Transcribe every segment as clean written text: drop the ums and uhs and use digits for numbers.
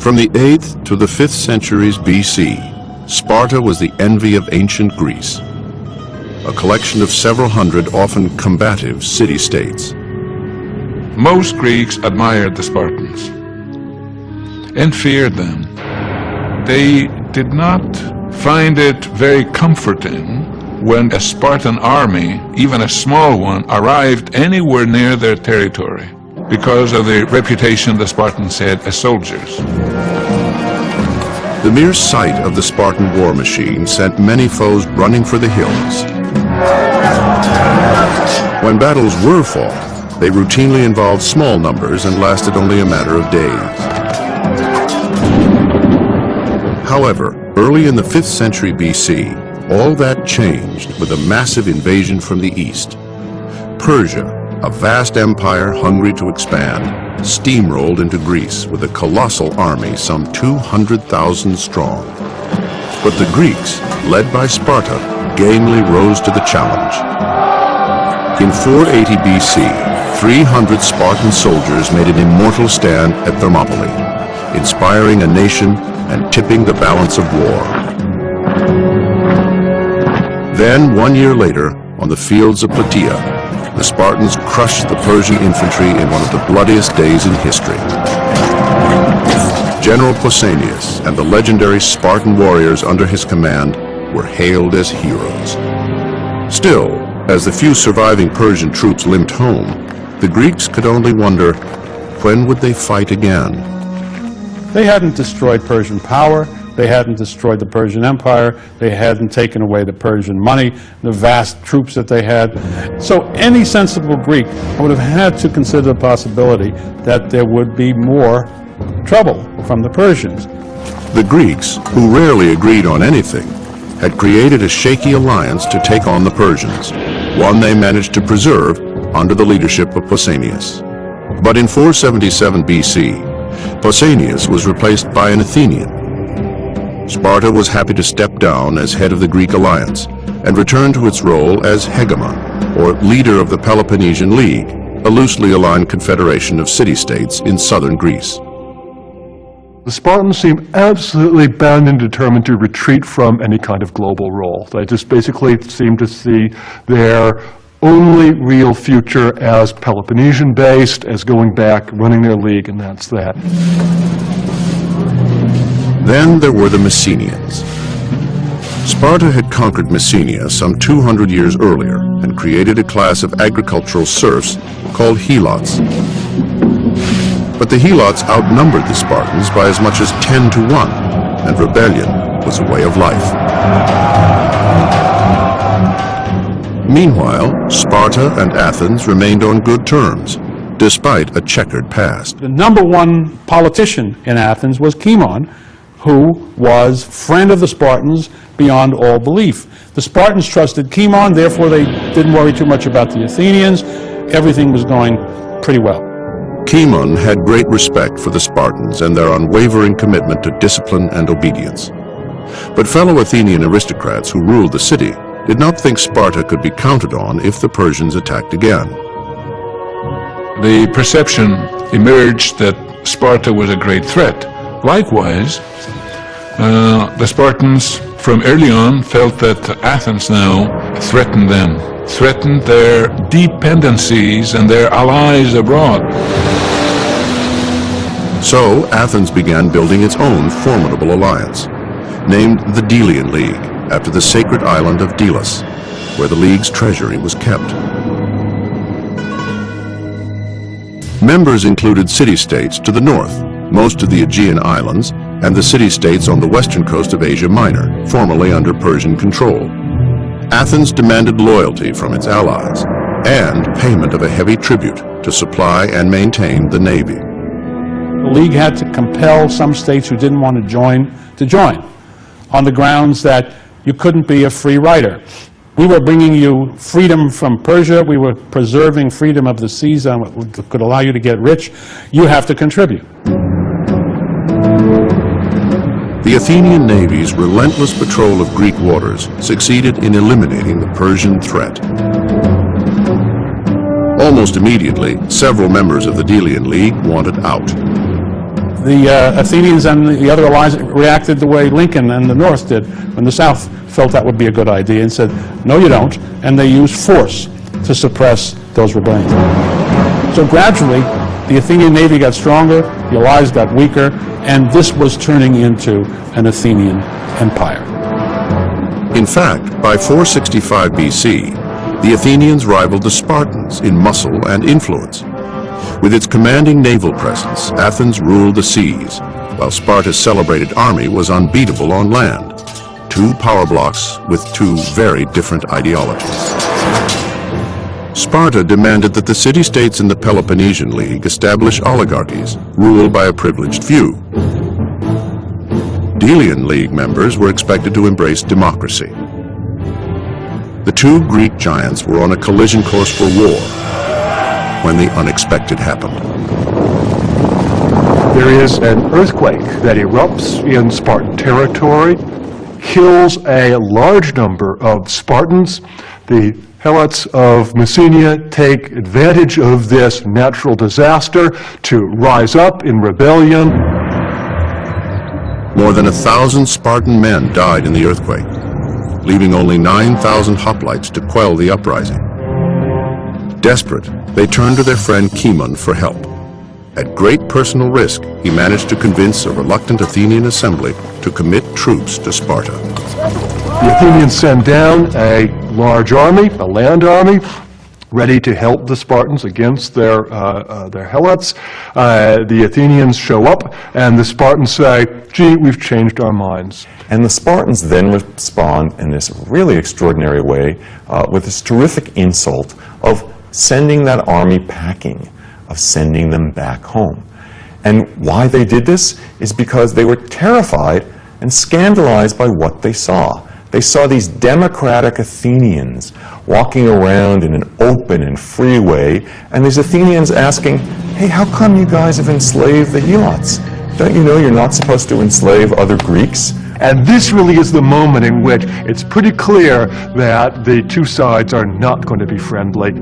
From the 8th to the 5th centuries BC, Sparta was the envy of ancient Greece, a collection of several hundred often combative city-states. Most Greeks admired the Spartans and feared them. They did not find it very comforting when a Spartan army, even a small one, arrived anywhere near their territory because of the reputation the Spartans had as soldiers. The mere sight of the Spartan war machine sent many foes running for the hills. When battles were fought, they routinely involved small numbers and lasted only a matter of days. However, early in the 5th century BC, all that changed with a massive invasion from the east. Persia, a vast empire hungry to expand, steamrolled into Greece with a colossal army some 200,000 strong. But the Greeks, led by Sparta, gamely rose to the challenge. In 480 BC, 300 Spartan soldiers made an immortal stand at Thermopylae, inspiring a nation and tipping the balance of war. Then, 1 year later, on the fields of Plataea, the Spartans crushed the Persian infantry in one of the bloodiest days in history. General Pausanias and the legendary Spartan warriors under his command were hailed as heroes. Still, as the few surviving Persian troops limped home, the Greeks could only wonder, when would they fight again? They hadn't destroyed Persian power. They hadn't destroyed the Persian Empire. They hadn't taken away the Persian money, the vast troops that they had. So any sensible Greek would have had to consider the possibility that there would be more trouble from the Persians. The Greeks, who rarely agreed on anything, had created a shaky alliance to take on the Persians, one they managed to preserve under the leadership of Pausanias. But in 477 BC, Pausanias was replaced by an Athenian. Sparta was happy to step down as head of the Greek alliance and return to its role as hegemon, or leader of the Peloponnesian League, a loosely aligned confederation of city-states in southern Greece. The Spartans seemed absolutely bound and determined to retreat from any kind of global role. They just basically seemed to see their only real future as Peloponnesian-based, as going back, running their league, and that's that. Then there were the Messenians. Sparta had conquered Messenia some 200 years earlier and created a class of agricultural serfs called helots. But the helots outnumbered the Spartans by as much as 10 to 1, and rebellion was a way of life. Meanwhile, Sparta and Athens remained on good terms, despite a checkered past. The number one politician in Athens was Cimon, who was friend of the Spartans beyond all belief. The Spartans trusted Cimon, therefore they didn't worry too much about the Athenians. Everything was going pretty well. Cimon had great respect for the Spartans and their unwavering commitment to discipline and obedience. But fellow Athenian aristocrats who ruled the city did not think Sparta could be counted on if the Persians attacked again. The perception emerged that Sparta was a great threat. Likewise, the Spartans from early on felt that Athens now threatened them, threatened their dependencies and their allies abroad. So Athens began building its own formidable alliance, named the Delian League, after the sacred island of Delos, where the League's treasury was kept. Members included city-states to the north, most of the Aegean islands, and the city-states on the western coast of Asia Minor, formerly under Persian control. Athens demanded loyalty from its allies and payment of a heavy tribute to supply and maintain the navy. The League had to compel some states who didn't want to join, on the grounds that you couldn't be a free rider. We were bringing you freedom from Persia. We were preserving freedom of the seas that could allow you to get rich. You have to contribute. The Athenian navy's relentless patrol of Greek waters succeeded in eliminating the Persian threat. Almost immediately, several members of the Delian League wanted out. the Athenians and the other allies reacted the way Lincoln and the North did when the South felt that would be a good idea and said, no, you don't, and they used force to suppress those rebellions. So gradually, the Athenian navy got stronger, the allies got weaker, and this was turning into an Athenian empire. In fact, by 465 BC, the Athenians rivaled the Spartans in muscle and influence. With its commanding naval presence, Athens ruled the seas, while Sparta's celebrated army was unbeatable on land. Two power blocks with two very different ideologies. Sparta demanded that the city-states in the Peloponnesian League establish oligarchies ruled by a privileged few. Delian League members were expected to embrace democracy. The two Greek giants were on a collision course for war when the unexpected happened. There is an earthquake that erupts in Spartan territory, kills a large number of Spartans. The Helots of Messenia take advantage of this natural disaster to rise up in rebellion. More than 1,000 Spartan men died in the earthquake, leaving only 9,000 hoplites to quell the uprising. Desperate, they turned to their friend Cimon for help. At great personal risk, he managed to convince a reluctant Athenian assembly to commit troops to Sparta. The Athenians send down a large army, a land army, ready to help the Spartans against their Helots. The Athenians show up, and the Spartans say, gee, we've changed our minds. And the Spartans then respond in this really extraordinary way with this terrific insult of sending that army packing, of sending them back home. And why they did this is because they were terrified and scandalized by what they saw. They saw these democratic Athenians walking around in an open and free way, and these Athenians asking, hey, how come you guys have enslaved the Helots? Don't you know you're not supposed to enslave other Greeks? And this really is the moment in which it's pretty clear that the two sides are not going to be friendly.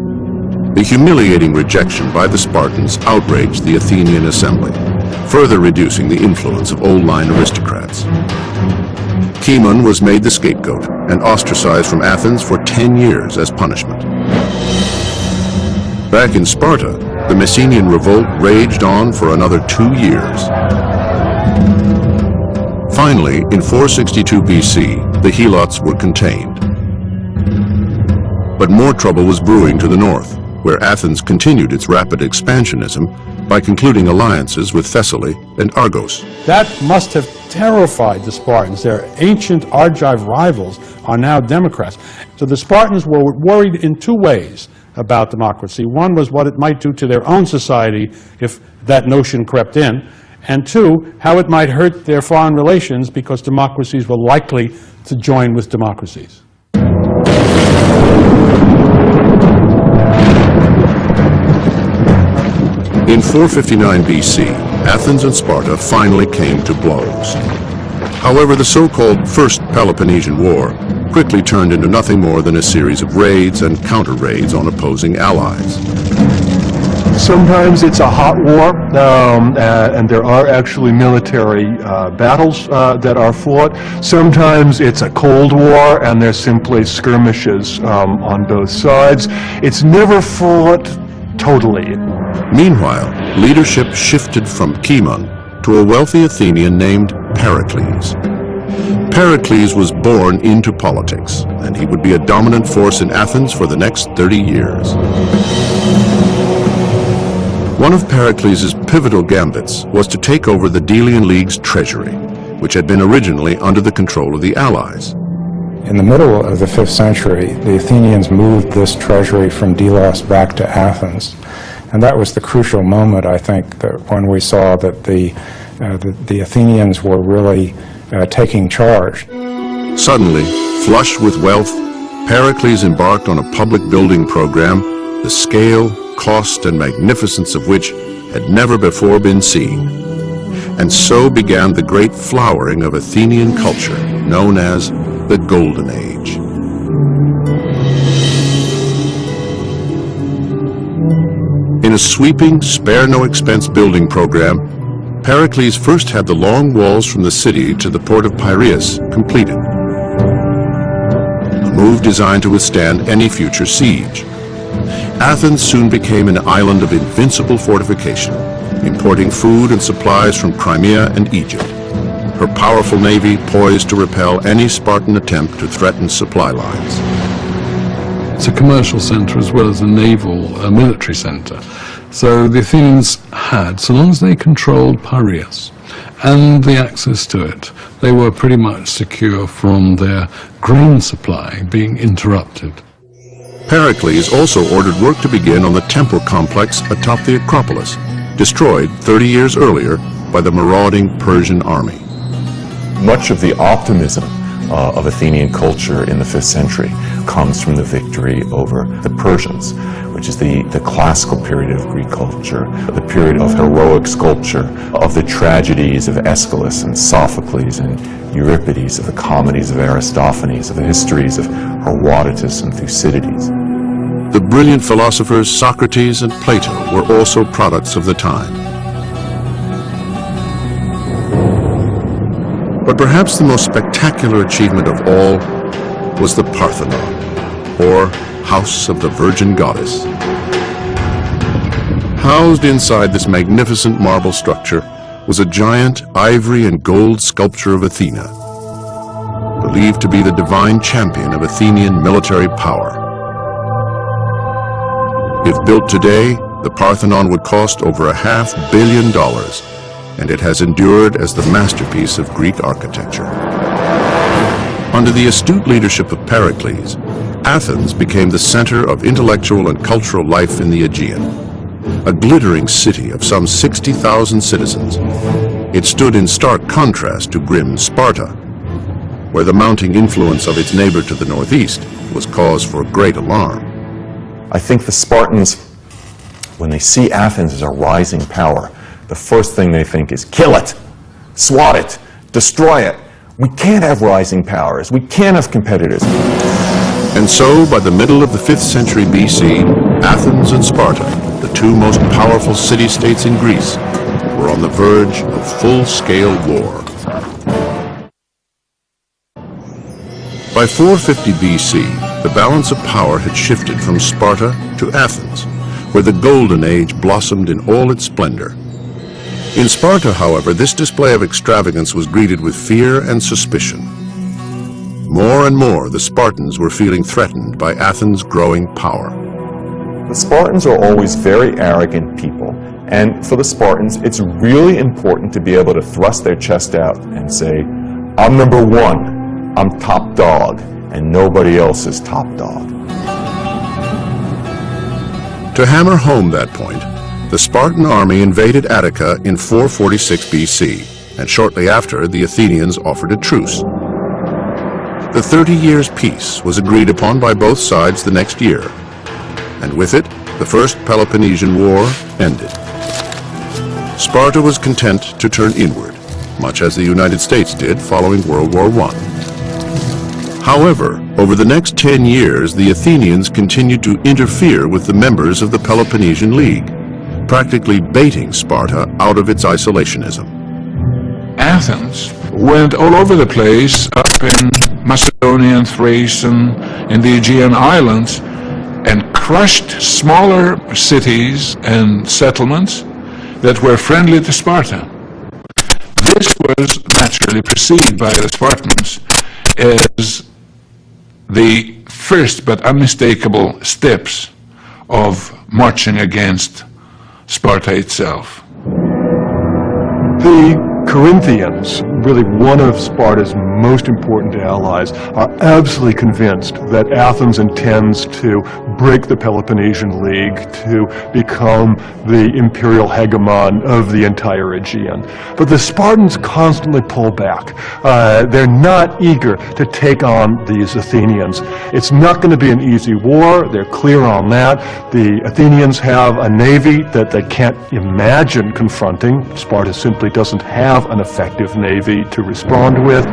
The humiliating rejection by the Spartans outraged the Athenian assembly, further reducing the influence of old-line aristocrats. Cimon was made the scapegoat and ostracized from Athens for 10 years as punishment. Back in Sparta, the Messenian revolt raged on for another 2 years. Finally, in 462 BC, the Helots were contained. But more trouble was brewing to the north, where Athens continued its rapid expansionism by concluding alliances with Thessaly and Argos. That must have terrified the Spartans. Their ancient Argive rivals are now Democrats. So the Spartans were worried in two ways about democracy. One was what it might do to their own society if that notion crept in, and two, how it might hurt their foreign relations because democracies were likely to join with democracies. In 459 BC, Athens and Sparta finally came to blows. However, the so-called First Peloponnesian War quickly turned into nothing more than a series of raids and counter-raids on opposing allies. Sometimes it's a hot war, and there are actually military battles that are fought. Sometimes it's a cold war, and there's simply skirmishes on both sides. It's never fought totally. Meanwhile, leadership shifted from Cimon to a wealthy Athenian named Pericles. Pericles was born into politics, and he would be a dominant force in Athens for the next 30 years. One of Pericles' pivotal gambits was to take over the Delian League's treasury, which had been originally under the control of the allies. In the middle of the 5th century, the Athenians moved this treasury from Delos back to Athens. And that was the crucial moment, I think, that when we saw that the Athenians were really taking charge. Suddenly, flush with wealth, Pericles embarked on a public building program, the scale, cost, and magnificence of which had never before been seen. And so began the great flowering of Athenian culture, known as the Golden Age. In a sweeping, spare-no-expense building program, Pericles first had the long walls from the city to the port of Piraeus completed, a move designed to withstand any future siege. Athens soon became an island of invincible fortification, importing food and supplies from Crimea and Egypt, her powerful navy poised to repel any Spartan attempt to threaten supply lines. It's a commercial centre as well as a naval, a military centre. So the Athenians had, so long as they controlled Piraeus and the access to it, they were pretty much secure from their grain supply being interrupted. Pericles also ordered work to begin on the temple complex atop the Acropolis, destroyed 30 years earlier by the marauding Persian army. Much of the optimism of Athenian culture in the 5th century comes from the victory over the Persians, which is the classical period of Greek culture, the period of heroic sculpture, of the tragedies of Aeschylus and Sophocles and Euripides, of the comedies of Aristophanes, of the histories of Herodotus and Thucydides. The brilliant philosophers Socrates and Plato were also products of the time. But perhaps the most spectacular achievement of all was the Parthenon, or House of the Virgin Goddess. Housed inside this magnificent marble structure was a giant ivory and gold sculpture of Athena, believed to be the divine champion of Athenian military power. If built today, the Parthenon would cost over $500 million, and it has endured as the masterpiece of Greek architecture. Under the astute leadership of Pericles, Athens became the center of intellectual and cultural life in the Aegean, a glittering city of some 60,000 citizens. It stood in stark contrast to grim Sparta, where the mounting influence of its neighbor to the northeast was cause for great alarm. I think the Spartans, when they see Athens as a rising power, the first thing they think is kill it, swat it, destroy it. We can't have rising powers. We can't have competitors. And so, by the middle of the 5th century BC, Athens and Sparta, the two most powerful city-states in Greece, were on the verge of full-scale war. By 450 BC, the balance of power had shifted from Sparta to Athens, where the Golden Age blossomed in all its splendor. In Sparta, however, this display of extravagance was greeted with fear and suspicion. More and more, the Spartans were feeling threatened by Athens' growing power. The Spartans are always very arrogant people, and for the Spartans, it's really important to be able to thrust their chest out and say, I'm number one, I'm top dog, and nobody else is top dog. To hammer home that point, the Spartan army invaded Attica in 446 BC, and shortly after, the Athenians offered a truce. The 30 years' peace was agreed upon by both sides the next year, and with it, the First Peloponnesian War ended. Sparta was content to turn inward, much as the United States did following World War I. However, over the next 10 years, the Athenians continued to interfere with the members of the Peloponnesian League, practically baiting Sparta out of its isolationism. Athens went all over the place, up in Macedonia and Thrace and in the Aegean Islands, and crushed smaller cities and settlements that were friendly to Sparta. This was naturally perceived by the Spartans as the first but unmistakable steps of marching against Sparta itself. The Corinthians, really one of Sparta's most important allies, are absolutely convinced that Athens intends to break the Peloponnesian League to become the imperial hegemon of the entire Aegean. But the Spartans constantly pull back. They're not eager to take on these Athenians. It's not going to be an easy war. They're clear on that. The Athenians have a navy that they can't imagine confronting. Sparta simply doesn't have an effective navy to respond with.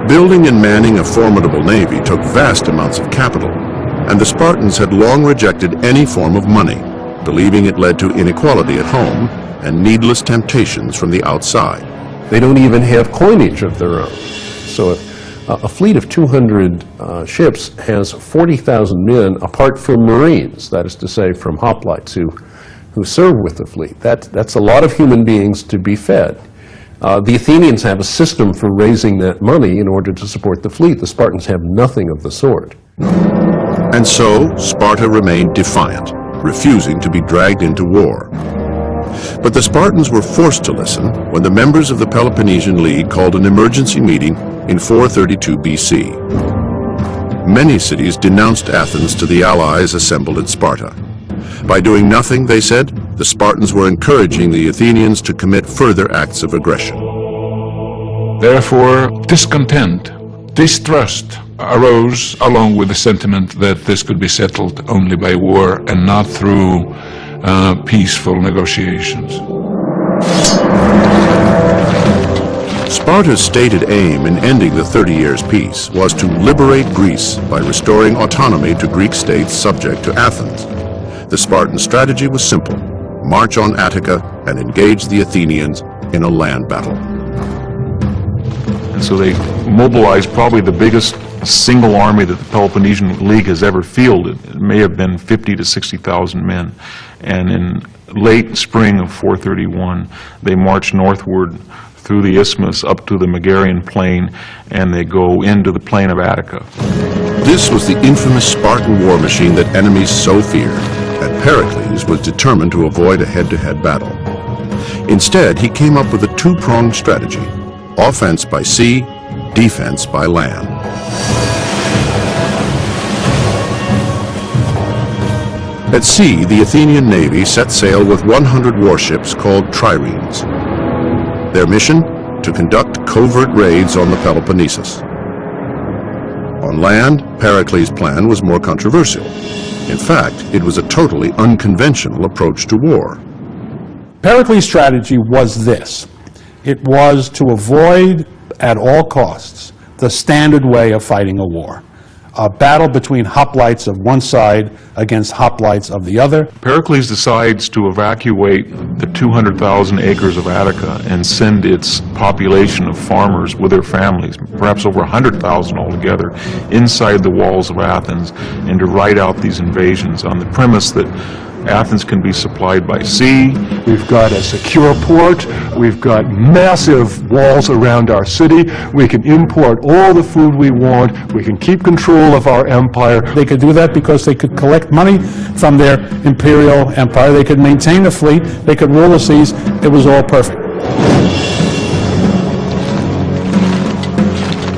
Building and manning a formidable navy took vast amounts of capital, and the Spartans had long rejected any form of money, believing it led to inequality at home and needless temptations from the outside. They don't even have coinage of their own. So if a fleet of 200 ships has 40,000 men apart from Marines, that is to say from hoplites who serve with the fleet, that's a lot of human beings to be fed. The Athenians have a system for raising that money in order to support the fleet. The Spartans have nothing of the sort. And so Sparta remained defiant, refusing to be dragged into war. But the Spartans were forced to listen when the members of the Peloponnesian League called an emergency meeting in 432 BC. Many cities denounced Athens to the allies assembled at Sparta. By doing nothing, they said, the Spartans were encouraging the Athenians to commit further acts of aggression. Therefore, discontent, distrust arose along with the sentiment that this could be settled only by war and not through peaceful negotiations. Sparta's stated aim in ending the 30 Years' peace was to liberate Greece by restoring autonomy to Greek states subject to Athens. The Spartan strategy was simple: march on Attica and engage the Athenians in a land battle. And so they mobilized probably the biggest single army that the Peloponnesian League has ever fielded. It may have been 50 to 60,000 men. And in late spring of 431, they marched northward through the isthmus up to the Megarian plain, and they go into the plain of Attica. This was the infamous Spartan war machine that enemies so feared, and Pericles was determined to avoid a head-to-head battle. Instead, he came up with a two-pronged strategy: offense by sea, defense by land. At sea, the Athenian navy set sail with 100 warships called triremes. Their mission? To conduct covert raids on the Peloponnesus. On land, Pericles' plan was more controversial. In fact, it was a totally unconventional approach to war. Pericles' strategy was this. It was to avoid, at all costs, the standard way of fighting a war. A battle between hoplites of one side against hoplites of the other. Pericles decides to evacuate the 200,000 acres of Attica and send its population of farmers with their families, perhaps over 100,000 altogether, inside the walls of Athens, and to ride out these invasions on the premise that Athens can be supplied by sea. We've got a secure port, we've got massive walls around our city, we can import all the food we want, we can keep control of our empire. They could do that because they could collect money from their imperial empire, they could maintain a fleet, they could rule the seas. It was all perfect.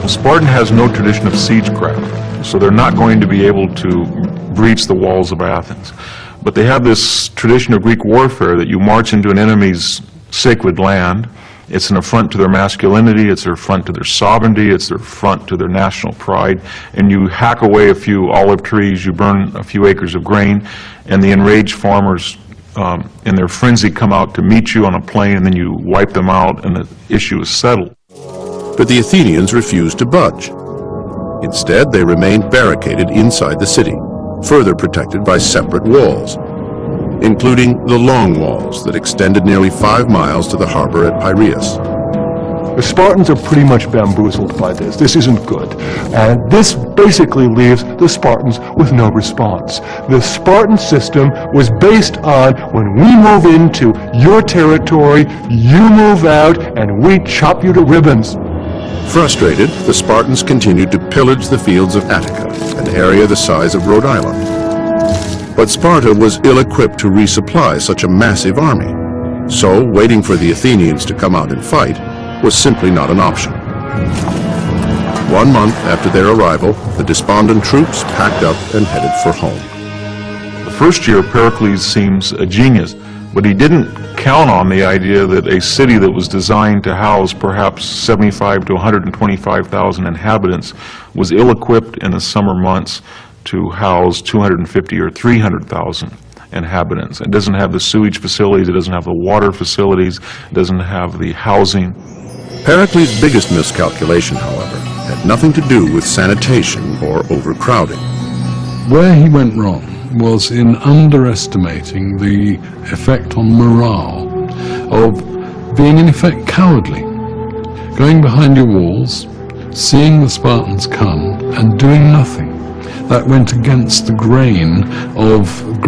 Spartan has no tradition of siegecraft, so they're not going to be able to breach the walls of Athens. But they have this tradition of Greek warfare that you march into an enemy's sacred land. It's an affront to their masculinity, it's an affront to their sovereignty, it's an affront to their national pride, and you hack away a few olive trees, you burn a few acres of grain, and the enraged farmers in their frenzy come out to meet you on a plain, and then you wipe them out and the issue is settled. But the Athenians refused to budge. Instead, they remained barricaded inside the city, further protected by separate walls, including the long walls that extended nearly 5 miles to the harbor at Piraeus. The Spartans are pretty much bamboozled by this. This isn't good. And this basically leaves the Spartans with no response. The Spartan system was based on when we move into your territory, you move out, and we chop you to ribbons. Frustrated, the Spartans continued to pillage the fields of Attica, an area the size of Rhode Island. But Sparta was ill-equipped to resupply such a massive army. So, waiting for the Athenians to come out and fight was simply not an option. 1 month after their arrival, the despondent troops packed up and headed for home. The first year, Pericles seems a genius, but he didn't count on the idea that a city that was designed to house perhaps 75 to 125,000 inhabitants was ill-equipped in the summer months to house 250 or 300,000 inhabitants. It doesn't have the sewage facilities, it doesn't have the water facilities, it doesn't have the housing. Pericles' biggest miscalculation, however, had nothing to do with sanitation or overcrowding. Where he went wrong was in underestimating the effect on morale of being in effect cowardly, going behind your walls, seeing the Spartans come and doing nothing. That went against the grain of the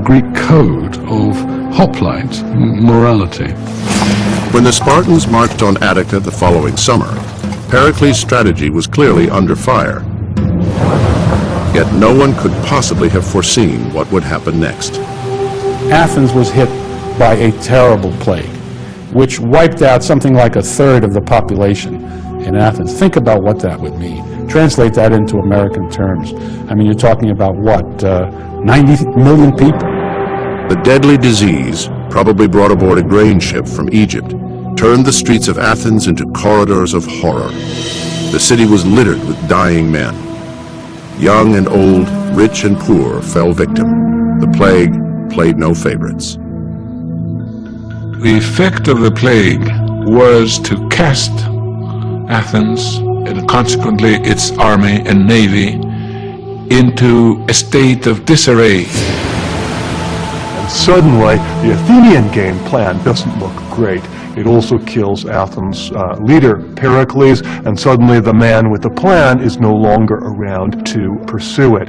Greek code of hoplite morality. When the Spartans marched on Attica the following summer, Pericles' strategy was clearly under fire. Yet no one could possibly have foreseen what would happen next. Athens was hit by a terrible plague, which wiped out something like a third of the population in Athens. Think about what that would mean. Translate that into American terms. I mean, you're talking about what, 90 million people? The deadly disease, probably brought aboard a grain ship from Egypt, turned the streets of Athens into corridors of horror. The city was littered with dying men. Young and old, rich and poor fell victim. The plague played no favorites. The effect of the plague was to cast Athens, and consequently its army and navy, into a state of disarray. And suddenly, the Athenian game plan doesn't look great. It also kills Athens' leader, Pericles, and suddenly the man with the plan is no longer around to pursue it.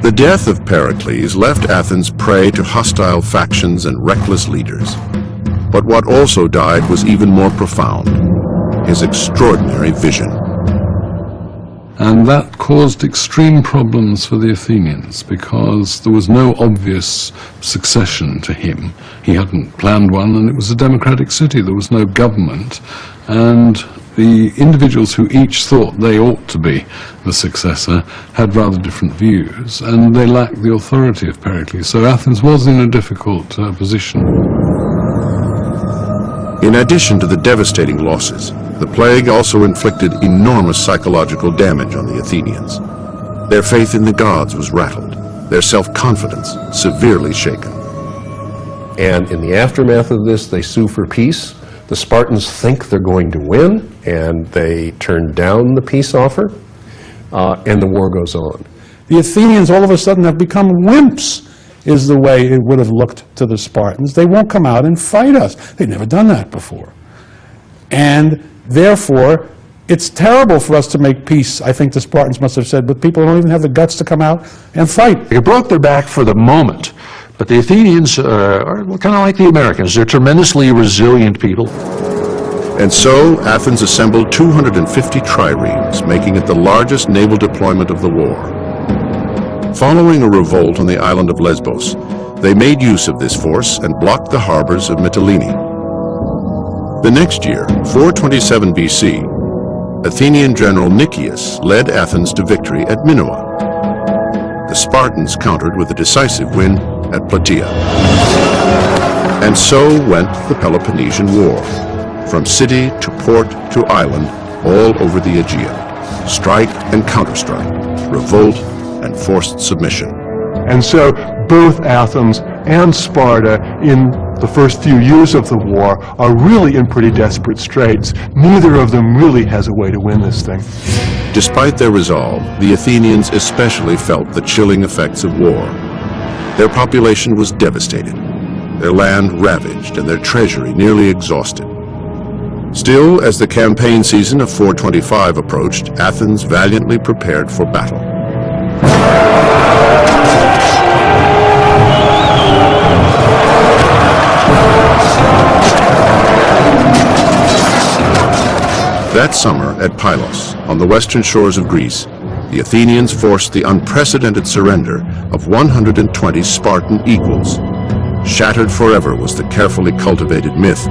The death of Pericles left Athens prey to hostile factions and reckless leaders. But what also died was even more profound: his extraordinary vision. And that caused extreme problems for the Athenians because there was no obvious succession to him. He hadn't planned one, and it was a democratic city. There was no government, and the individuals who each thought they ought to be the successor had rather different views, and they lacked the authority of Pericles. So Athens was in a difficult position. In addition to the devastating losses, the plague also inflicted enormous psychological damage on the Athenians. Their faith in the gods was rattled, their self-confidence severely shaken. And in the aftermath of this, they sue for peace. The Spartans think they're going to win, and they turn down the peace offer, and the war goes on. The Athenians all of a sudden have become wimps, is the way it would have looked to the Spartans. They won't come out and fight us. They've never done that before. And therefore, it's terrible for us to make peace, I think the Spartans must have said, but people don't even have the guts to come out and fight. They broke their back for the moment, but the Athenians are kind of like the Americans. They're tremendously resilient people. And so, Athens assembled 250 triremes, making it the largest naval deployment of the war. Following a revolt on the island of Lesbos, they made use of this force and blocked the harbors of Mytilene. The next year, 427 BC, Athenian general Nicias led Athens to victory at Minoa. The Spartans countered with a decisive win at Plataea. And so went the Peloponnesian War, from city to port to island, all over the Aegean. Strike and counterstrike, revolt and forced submission. And so both Athens and Sparta, in the first few years of the war, are really in pretty desperate straits. Neither of them really has a way to win this thing. Despite their resolve, the Athenians especially felt the chilling effects of war. Their population was devastated, their land ravaged, and their treasury nearly exhausted. Still, as the campaign season of 425 approached, Athens valiantly prepared for battle. That summer at Pylos, on the western shores of Greece, the Athenians forced the unprecedented surrender of 120 Spartan equals. Shattered forever was the carefully cultivated myth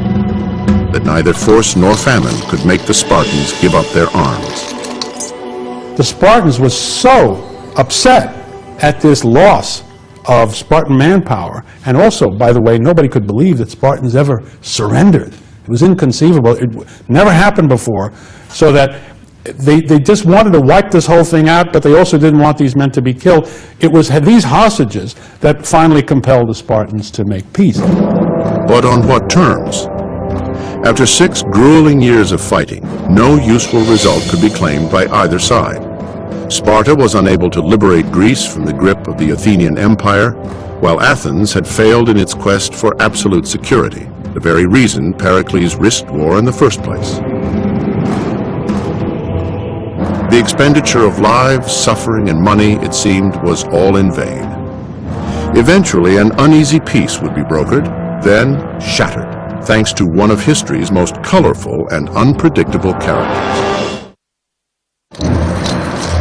that neither force nor famine could make the Spartans give up their arms. The Spartans were so upset at this loss of Spartan manpower, and also, by the way, nobody could believe that Spartans ever surrendered. It was inconceivable. It never happened before, so that they just wanted to wipe this whole thing out, but they also didn't want these men to be killed. It was these hostages that finally compelled the Spartans to make peace. But on what terms? After 6 grueling years of fighting, no useful result could be claimed by either side. Sparta was unable to liberate Greece from the grip of the Athenian Empire, while Athens had failed in its quest for absolute security, the very reason Pericles risked war in the first place. The expenditure of lives, suffering, and money, it seemed, was all in vain. Eventually, an uneasy peace would be brokered, then shattered, thanks to one of history's most colorful and unpredictable characters.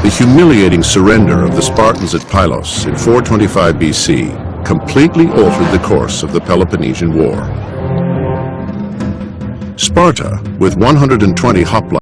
The humiliating surrender of the Spartans at Pylos in 425 BC completely altered the course of the Peloponnesian War. Sparta, with 120 hoplites,